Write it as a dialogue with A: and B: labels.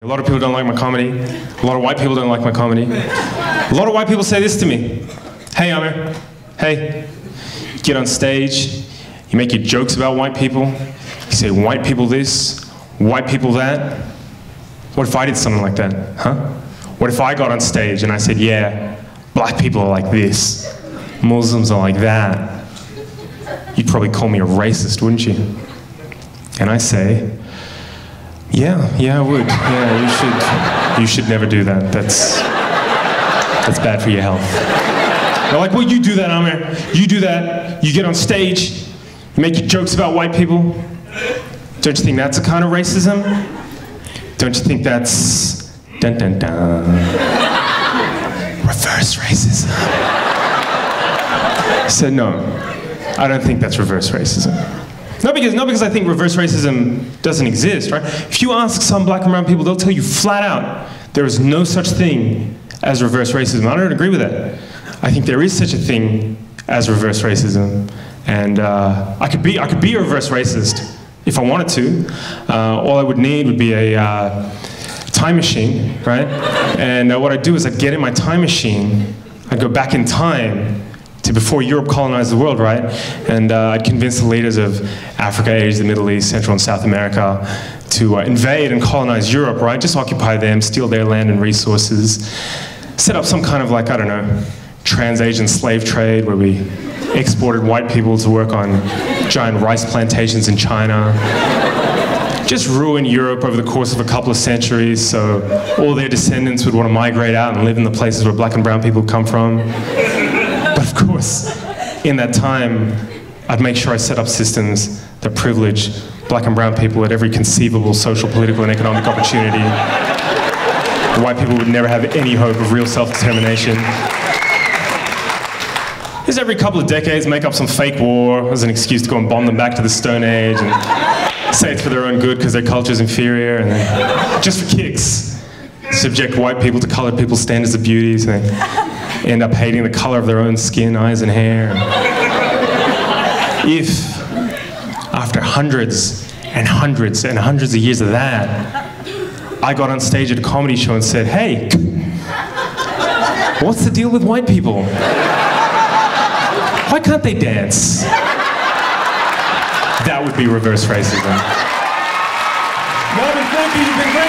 A: A lot of people don't like my comedy. A lot of white people don't like my comedy. A lot of white people say this to me. Hey, Aamer. Hey. You get on stage, you make your jokes about white people. You say white people this, white people that. What if I did something like that, huh? What if I got on stage and I said, yeah, black people are like this, Muslims are like that. You'd probably call me a racist, wouldn't you? And I say, yeah, I would. Yeah, you should never do that. That's bad for your health. They're like, well, you do that, Aamer. You do that. You get on stage, you make your jokes about white people. Don't you think that's a kind of racism? Don't you think that's dun dun dun reverse racism? I said, no, I don't think that's reverse racism. Not because I think reverse racism doesn't exist, right? If you ask some black and brown people, they'll tell you flat out, there is no such thing as reverse racism. I don't agree with that. I think there is such a thing as reverse racism. And I could be a reverse racist if I wanted to. All I would need would be a time machine, right? And what I'd do is I'd get in my time machine, I'd go back in time to before Europe colonized the world, right? And I'd convince the leaders of Africa, Asia, the Middle East, Central and South America to invade and colonize Europe, right? Just occupy them, steal their land and resources, set up some kind of like, I don't know, trans-Asian slave trade where we exported white people to work on giant rice plantations in China. Just ruin Europe over the course of a couple of centuries so all their descendants would want to migrate out and live in the places where black and brown people come from. But of course, in that time, I'd make sure I set up systems that privilege black and brown people at every conceivable social, political, and economic opportunity. The white people would never have any hope of real self-determination. Just every couple of decades, make up some fake war as an excuse to go and bomb them back to the Stone Age and say it's for their own good because their culture's inferior, and then, just for kicks, subject white people to colored people's standards of beauty, so they end up hating the color of their own skin, eyes, and hair. If, after hundreds and hundreds and hundreds of years of that, I got on stage at a comedy show and said, hey, what's the deal with white people? Why can't they dance? That would be reverse racism. Fabio, thank you, you've been great.